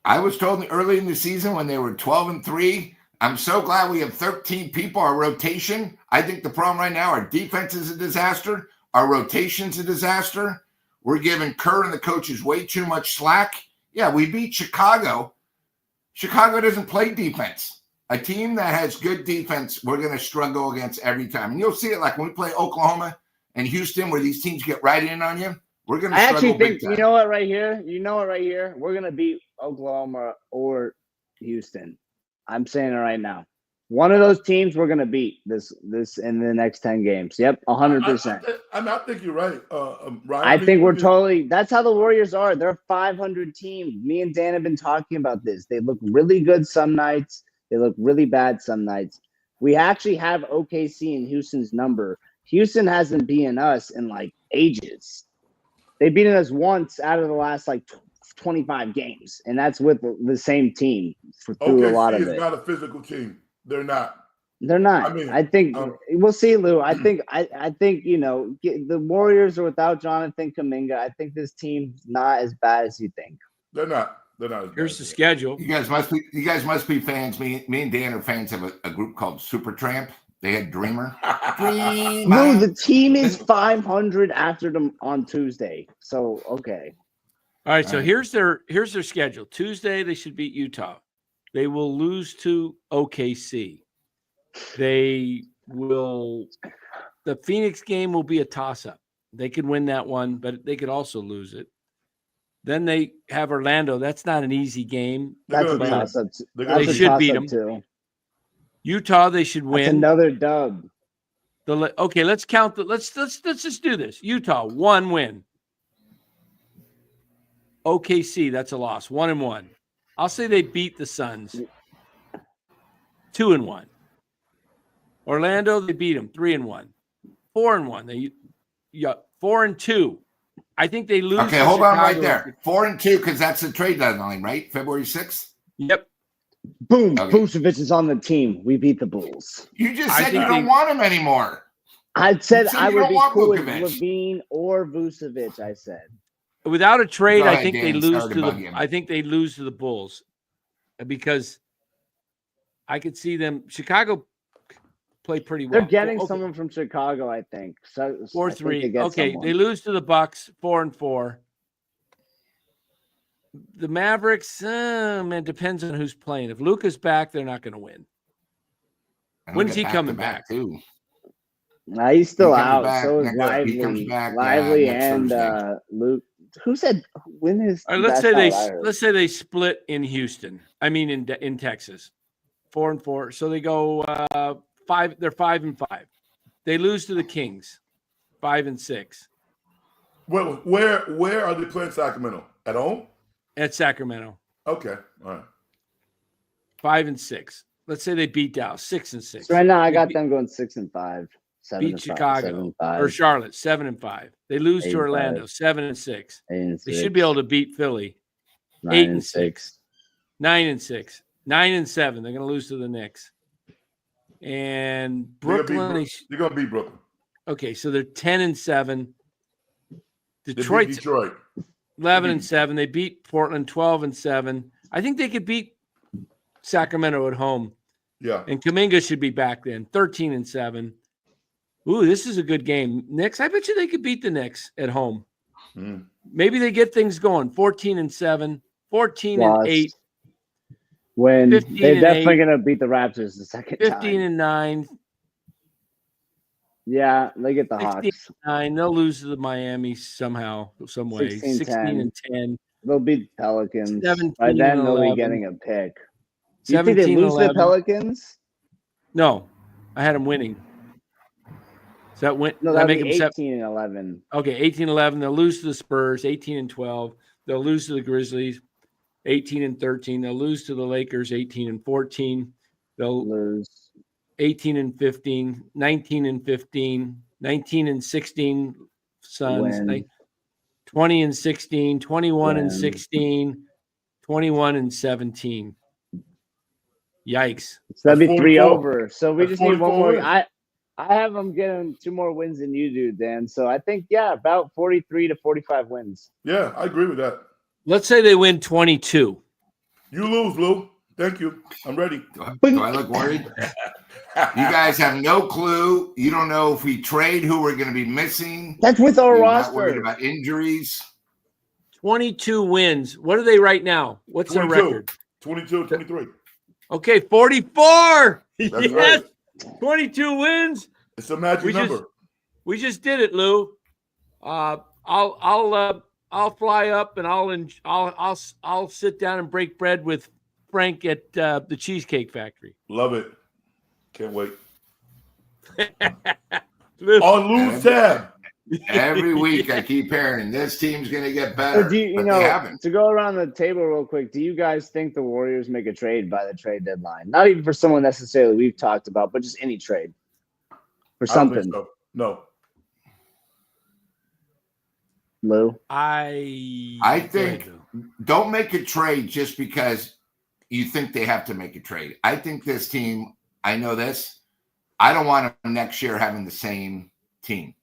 Speaker 4: I was told early in the season when they were 12-3, I'm so glad we have 13 people, our rotation. I think the problem right now, our defense is a disaster. Our rotation's a disaster. We're giving Kerr and the coaches way too much slack. Yeah, we beat Chicago. Chicago doesn't play defense. A team that has good defense, we're going to struggle against every time. And you'll see it like when we play Oklahoma and Houston, where these teams get right in on you. We're going to struggle. I actually think,
Speaker 3: you know what right here? We're going to beat Oklahoma or Houston. I'm saying it right now. One of those teams we're going to beat this in the next 10 games. Yep, 100%.
Speaker 5: I think you're right, Ryan.
Speaker 3: I think we're totally – that's how the Warriors are. They're a 500 team. Me and Dan have been talking about this. They look really good some nights. They look really bad some nights. We actually have OKC and Houston's number. Houston hasn't beaten us in, ages. They've beaten us once out of the last, 25 games, and that's with the same team through a lot of it.
Speaker 5: OKC is not a physical team. They're not.
Speaker 3: I think we'll see, Lou. I think the Warriors are without Jonathan Kuminga. I think this team's not as bad as you think.
Speaker 5: They're not.
Speaker 1: Here's the schedule.
Speaker 4: You guys must be fans. Me and Dan are fans of a group called Supertramp. They had Dreamer.
Speaker 3: No, the team is 500 after them on Tuesday. So okay.
Speaker 1: All right. So here's their schedule. Tuesday they should beat Utah. They will lose to OKC. The Phoenix game will be a toss-up. They could win that one, but they could also lose it. Then they have Orlando. That's not an easy game.
Speaker 3: That's a toss-up.
Speaker 1: They should beat them. Too. Utah, they should win.
Speaker 3: That's another dub.
Speaker 1: Okay, let's count. Let's just do this. Utah, 1 win. OKC, that's a loss. 1-1. I'll say they beat the Suns. 2-1. Orlando, they beat them. 3-1. 4-1. 4-2. I think they lose.
Speaker 4: Okay, hold on right there. 4-2 because that's the trade deadline, right? February 6th.
Speaker 1: Yep.
Speaker 3: Boom. Okay. Vucevic is on the team. We beat the Bulls.
Speaker 4: You just said you don't want him anymore.
Speaker 3: I said I would be cool with Levine or Vucevic, I said.
Speaker 1: Without a trade,
Speaker 4: Go
Speaker 1: I
Speaker 4: ahead,
Speaker 1: think they
Speaker 4: Dan.
Speaker 1: lose
Speaker 4: Sorry to
Speaker 1: to
Speaker 4: bug
Speaker 1: the.
Speaker 4: you.
Speaker 1: I think they lose to the Bulls because I could see them. Chicago play pretty well.
Speaker 3: They're getting
Speaker 1: Okay.
Speaker 3: someone from Chicago, I think. So I think
Speaker 1: 4-3.
Speaker 3: they get
Speaker 1: Okay,
Speaker 3: someone.
Speaker 1: they lose to the Bucks 4-4. The Mavericks, man, depends on who's playing. If Luka's back, they're not going to win.
Speaker 4: And
Speaker 1: When's
Speaker 4: look
Speaker 1: he
Speaker 4: at
Speaker 1: coming
Speaker 4: back-to-back,
Speaker 1: back?
Speaker 4: too?
Speaker 3: Nah, he's still
Speaker 4: He comes
Speaker 3: out.
Speaker 4: back
Speaker 3: So is
Speaker 4: next-
Speaker 3: Lively.
Speaker 4: he comes back,
Speaker 3: Lively
Speaker 4: next
Speaker 3: and
Speaker 4: Thursday.
Speaker 3: Luke. Who said when is?
Speaker 1: All right, let's
Speaker 3: that's not what I heard.
Speaker 1: they split in Houston. I mean in Texas, 4-4. So they go 5. They're 5-5. They lose to the Kings, 5-6
Speaker 5: Well, where are they playing Sacramento? At home?
Speaker 1: at Sacramento,
Speaker 5: Okay, all right.
Speaker 1: 5-6. Let's say they beat Dallas, 6-6.
Speaker 3: So right now, I
Speaker 1: They
Speaker 3: got
Speaker 1: beat-
Speaker 3: them going 6-5. 7-5,
Speaker 1: Beat Chicago
Speaker 3: 7-5,
Speaker 1: or Charlotte, 7-5. They lose to
Speaker 3: 8-5.
Speaker 1: Orlando, 7-6.
Speaker 3: 8-6,
Speaker 1: They should be able to beat Philly,
Speaker 3: 9-6.
Speaker 1: 9-6, 9-7. They're going to lose to the Knicks. And Brooklyn,
Speaker 5: They're gonna beat Brooklyn.
Speaker 1: okay, so they're 10-7.
Speaker 5: They beat
Speaker 1: Detroit's
Speaker 5: Detroit.
Speaker 1: 11-7. They beat Portland 12-7. I think they could beat Sacramento at home.
Speaker 5: Yeah.
Speaker 1: And Kuminga should be back then. 13-7. Ooh, this is a good game. Knicks, I bet you they could beat the Knicks at home.
Speaker 5: Mm.
Speaker 1: Maybe they get things going. 14-7, 14-8,
Speaker 3: When
Speaker 1: 15
Speaker 3: they're
Speaker 1: and
Speaker 3: definitely
Speaker 1: 8,
Speaker 3: going to beat the Raptors the second time.
Speaker 1: 15-9,
Speaker 3: Yeah, they get the
Speaker 1: 16
Speaker 3: Hawks.
Speaker 1: 9. They'll lose to the Miami somehow, some way. 16-10,
Speaker 3: They'll beat Pelicans.
Speaker 1: 17
Speaker 3: By then,
Speaker 1: and
Speaker 3: they'll
Speaker 1: 11.
Speaker 3: be getting a pick. Do you think they
Speaker 1: 17
Speaker 3: lose to the
Speaker 1: 11.
Speaker 3: Pelicans?
Speaker 1: No, I had them winning. Does that win?
Speaker 3: No,
Speaker 1: that
Speaker 3: that'd
Speaker 1: make
Speaker 3: be
Speaker 1: them
Speaker 3: 18-11.
Speaker 1: Okay, 18-11. They'll lose to the Spurs, 18-12. They'll lose to the Grizzlies, 18-13. They'll lose to the Lakers, 18-14. They'll
Speaker 3: Lose.
Speaker 1: 18-15, 19-15, 19-16 Suns,
Speaker 3: Win.
Speaker 1: 20-16, 21-16,
Speaker 3: Win.
Speaker 1: 21-17. Yikes.
Speaker 3: So that'd be
Speaker 5: That's
Speaker 3: 3
Speaker 5: 44.
Speaker 3: over. So we
Speaker 5: That's
Speaker 3: just need one
Speaker 5: 44
Speaker 3: more.
Speaker 5: wins.
Speaker 3: I have them getting 2 more wins than you do, Dan. So I think, yeah, about 43 to 45 wins.
Speaker 5: Yeah, I agree with that.
Speaker 1: Let's say they win 22.
Speaker 5: You lose, Lou. Thank you. I'm ready.
Speaker 4: Do I look worried? You guys have no clue. You don't know if we trade who we're going to be missing.
Speaker 3: That's with our
Speaker 4: You're not worried
Speaker 3: roster.
Speaker 4: about injuries.
Speaker 1: 22 wins. What are they right now? What's their
Speaker 5: 22.
Speaker 1: record?
Speaker 5: 22, 23.
Speaker 1: Okay, 44.
Speaker 5: That's
Speaker 1: Yes.
Speaker 5: right.
Speaker 1: 22 wins.
Speaker 5: It's a magic number.
Speaker 1: We just did it, Lou. I'll fly up and I'll sit down and break bread with Frank at the Cheesecake Factory.
Speaker 5: Love it. Can't wait.
Speaker 1: Lou,
Speaker 5: On Lou's tab.
Speaker 4: Every week I keep hearing this team's going to get better.
Speaker 3: So do you,
Speaker 4: but they haven't.
Speaker 3: to go around the table real quick, do you guys think the Warriors make a trade by the trade deadline? Not even for someone necessarily we've talked about, but just any trade for
Speaker 5: I don't think
Speaker 3: something.
Speaker 5: so. No.
Speaker 3: Lou?
Speaker 4: I think don't make a trade just because you think they have to make a trade. I think this team, I know this, I don't want them next year having the same team.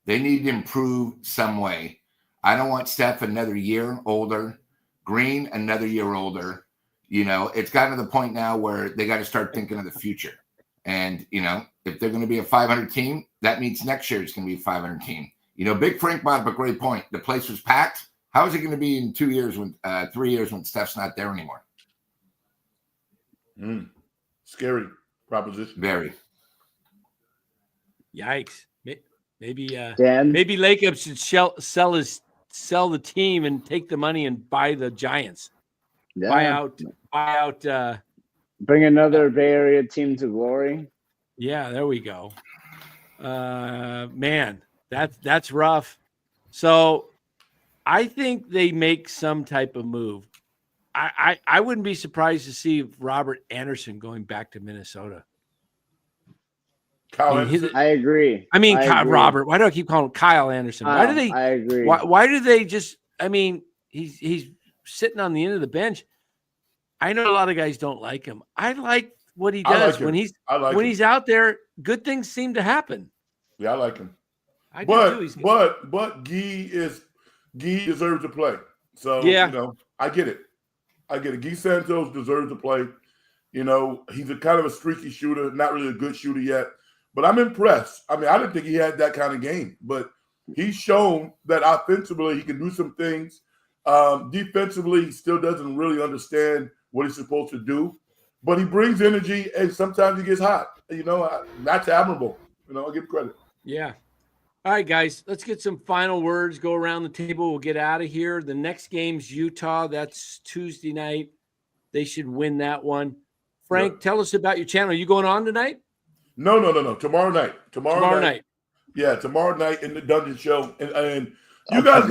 Speaker 4: They need to improve some way. I don't want Steph another year older, Green another year older. You know, it's gotten to the point now where they got to start thinking of the future. And, you know, if they're going to be a 500 team, that means next year it's going to be a 500 team. You know, Big Frank brought up a great point. The place was packed. How is it going to be in 2 years when 3 years when Steph's not there anymore?
Speaker 5: Scary proposition.
Speaker 4: Very.
Speaker 1: Yikes. Maybe
Speaker 3: Dan?
Speaker 1: maybe Lacob should sell the team and take the money and buy the Giants.
Speaker 3: Yeah.
Speaker 1: Buy out
Speaker 3: Bring another Bay Area team to glory.
Speaker 1: yeah, there we go. Man, that's rough. So I think they make some type of move. I wouldn't be surprised to see Robert Anderson going back to Minnesota.
Speaker 5: Kyle
Speaker 1: I mean,
Speaker 5: Anderson.
Speaker 3: I agree.
Speaker 1: I mean,
Speaker 3: agree.
Speaker 1: Robert. Why do I keep calling him Kyle Anderson? Why do they?
Speaker 3: I agree.
Speaker 1: Why do they just? I mean, he's sitting on the end of the bench. I know a lot of guys don't like him. I like what he
Speaker 5: I
Speaker 1: does
Speaker 5: like him.
Speaker 1: when he's out there. Good things seem to happen.
Speaker 5: Yeah, I like him.
Speaker 1: I do too.
Speaker 5: But Gee is Guy deserves to play. So,
Speaker 1: Yeah.
Speaker 5: I get it. Guy Santos deserves to play. He's a kind of a streaky shooter, not really a good shooter yet. But I'm impressed. I mean, I didn't think he had that kind of game. But he's shown that offensively he can do some things. Defensively, he still doesn't really understand what he's supposed to do. But he brings energy, and sometimes he gets hot. That's admirable. I'll give credit.
Speaker 1: Yeah. All right, guys, let's get some final words. Go around the table. We'll get out of here. The next game's Utah. That's Tuesday night. They should win that one. Frank, tell us about your channel. Are you going on tonight?
Speaker 5: No. Tomorrow night. Tomorrow night. Yeah, tomorrow night in the Dungeon Show. And you guys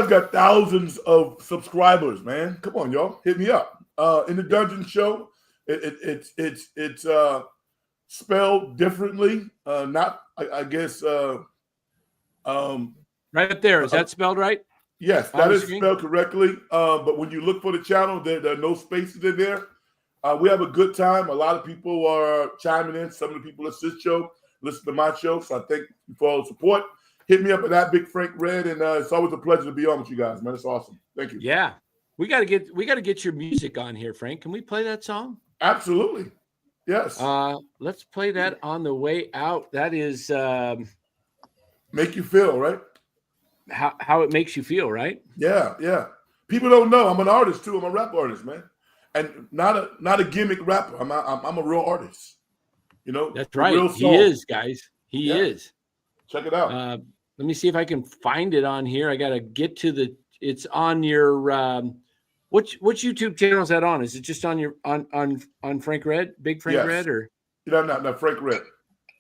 Speaker 5: got thousands of subscribers, man. Come on, y'all. Hit me up. In the Dungeon Show, it's spelled differently. Not, I guess.
Speaker 1: Right up there. Is that spelled right?
Speaker 5: Yes, that is spelled correctly. But when you look for the channel, there are no spaces in there. We have a good time. A lot of people are chiming in. Some of the people at this show listen to my show, so I thank you for all the support. Hit me up at that Big Frank Red, and it's always a pleasure to be on with you guys, man. It's awesome. Thank you.
Speaker 1: Yeah, we got to get your music on here, Frank. Can we play that song?
Speaker 5: Absolutely. Yes.
Speaker 1: Let's play that on the way out. That is
Speaker 5: Make You Feel, right?
Speaker 1: How it makes you feel, right?
Speaker 5: Yeah. People don't know I'm an artist too. I'm a rap artist, man, and not a gimmick rapper. I'm a real artist.
Speaker 1: That's right. He is, guys. He is.
Speaker 5: Check it out.
Speaker 1: Let me see if I can find it on here. I got to get to it's on your which YouTube channel is that on? Is it just on your on Frank Red, Big Frank Red, or
Speaker 5: no Frank Red?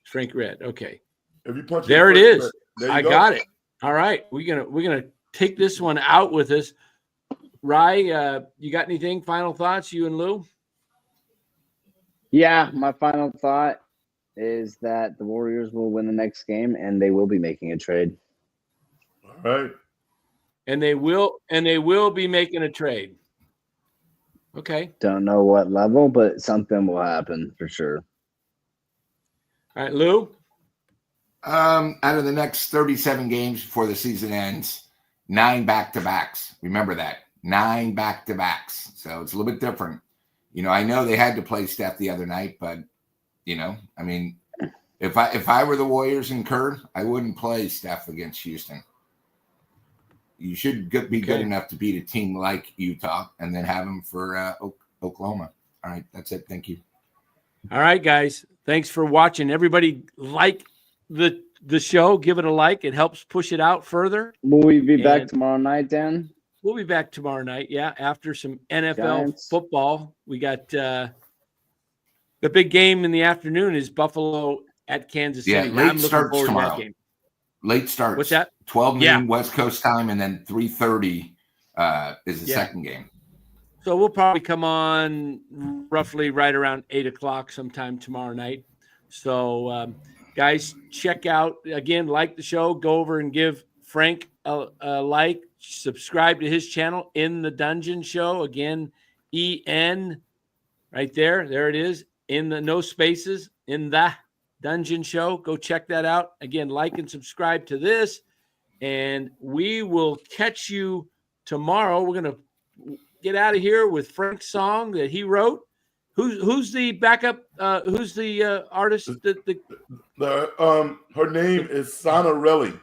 Speaker 1: Frank Red. Okay.
Speaker 5: If you punch
Speaker 1: there it is.
Speaker 5: There
Speaker 1: I got it. All right. We're gonna take this one out with us. Rye, you got anything? Final thoughts, you and Lou?
Speaker 3: Yeah, my final thought is that the Warriors will win the next game, and they will be making a trade.
Speaker 5: All right.
Speaker 1: And they will be making a trade. Okay.
Speaker 3: Don't know what level, but something will happen for sure.
Speaker 1: All right, Lou?
Speaker 4: Out of the next 37 games before the season ends, 9 back-to-backs. Remember that. 9 back-to-backs. So it's a little bit different. I know they had to play Steph the other night, but, I mean, if I were the Warriors and Kerr, I wouldn't play Steph against Houston. You should be good enough to beat a team like Utah and then have them for Oklahoma. All right, that's it. Thank you.
Speaker 1: All right, guys. Thanks for watching. Everybody like the show. Give it a like. It helps push it out further.
Speaker 3: Will we be back tomorrow night, Dan?
Speaker 1: We'll be back tomorrow night, after some NFL football. We got the big game in the afternoon is Buffalo at Kansas City.
Speaker 4: Yeah, late starts tomorrow.
Speaker 1: That game.
Speaker 4: Late starts.
Speaker 1: What's that?
Speaker 4: 12 noon West Coast time, and then 3:30 is the second game.
Speaker 1: So we'll probably come on roughly right around 8 o'clock sometime tomorrow night. So, guys, check out, again, like the show. Go over and give Frank a like. Subscribe to his channel, In the Dungeon Show. Again, EN right there. There it is. In the no spaces, In the Dungeon Show. Go check that out. Again, like and subscribe to this. And we will catch you tomorrow. We're going to get out of here with Frank's song that he wrote. Who's the backup? Who's the artist?
Speaker 5: Her name is Sonarelli,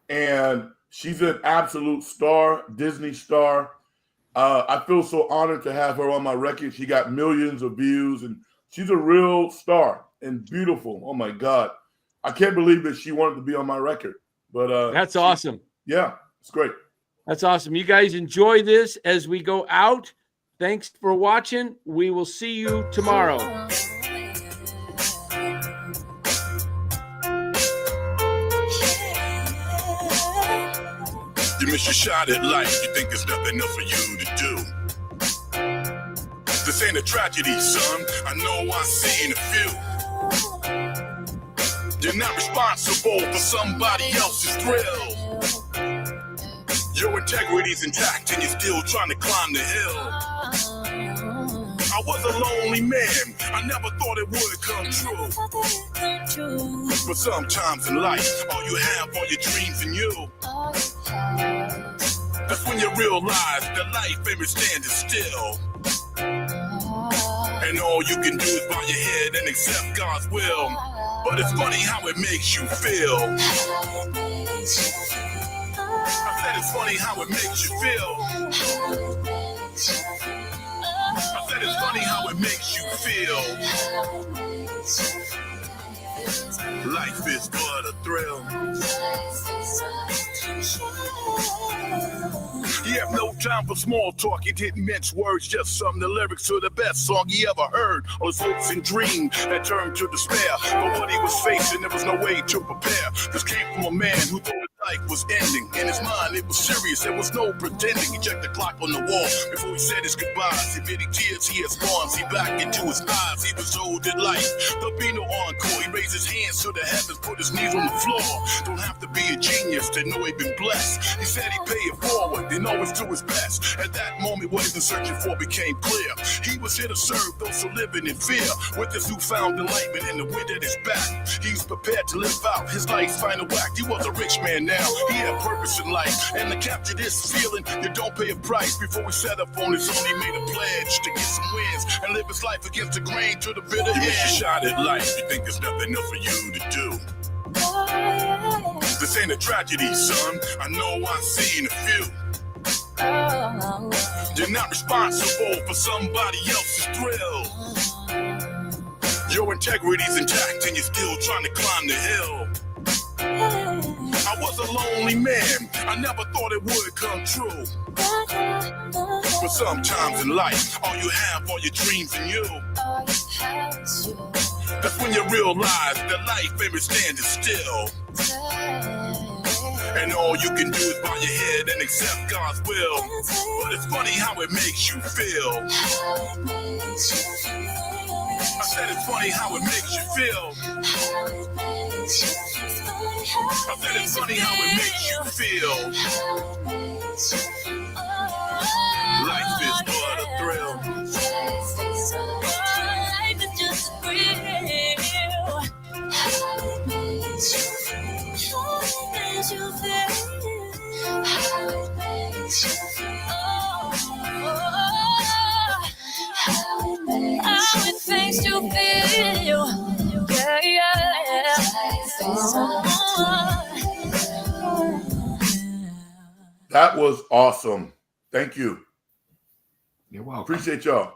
Speaker 5: and she's an absolute star, Disney star. I feel so honored to have her on my record. She got millions of views, and she's a real star and beautiful. Oh my God, I can't believe that she wanted to be on my record. But
Speaker 1: that's awesome.
Speaker 5: Yeah, it's great.
Speaker 1: That's awesome. You guys enjoy this as we go out. Thanks for watching. We will see you tomorrow.
Speaker 6: You miss your shot at life. You think there's nothing else for you to do. This ain't a tragedy, son. I know I've seen a few. You're not responsible for somebody else's thrill. Your integrity's intact and you're still trying to climb the hill. I was a lonely man. I never thought it would come true. But sometimes in life, all you have are your dreams and you. That's when you realize that life ain't standing still. And all you can do is bow your head and accept God's will. But it's funny how it makes you feel. I said it's funny how it makes you feel. I said it's funny how it makes you feel. Life is but a thrill. He have no time for small talk. He didn't mince words, just sung the lyrics to the best song he ever heard. All his hopes and dreams that turned to despair. But what he was facing, there was no way to prepare. This came from a man who thought life was ending. In his mind, it was serious. There was no pretending. He checked the clock on the wall before he said his goodbyes. Emitting tears, he had spawns. He back into his eyes. He was told that life, there'll be no encore. He raised his hands to the heavens, put his knees on the floor. Don't have to be a genius to know he'd been blessed. He said he'd pay it forward and always do his best. At that moment, what he's been searching for became clear. He was here to serve those who living in fear. With his newfound enlightenment and the wind at his back, he was prepared to live out his life's final act. He was a rich man now. He had purpose in life. And to capture this feeling, you don't pay a price. Before we set up on his own, he made a pledge to get some wins and live his life against the grain to the bitter end. You miss a shot at life. You think there's nothing else for you to do. This ain't a tragedy, son. I know I've seen a few. You're not responsible for somebody else's thrill. Your integrity's intact and you're still trying to climb the hill. I was a lonely man. I never thought it would come true. But sometimes in life, all you have are your dreams and you. That's when you realize that life ain't standing still. And all you can do is bow your head and accept God's will. But it's funny how it makes you feel. I said it's funny how it makes you feel. I said it's funny how it makes you feel. Life is but a thrill. Life is just a thrill. How it makes you feel. How it makes you feel. How it makes you feel. Yeah, yeah.
Speaker 5: That was awesome. Thank you.
Speaker 4: You're welcome.
Speaker 5: Appreciate y'all.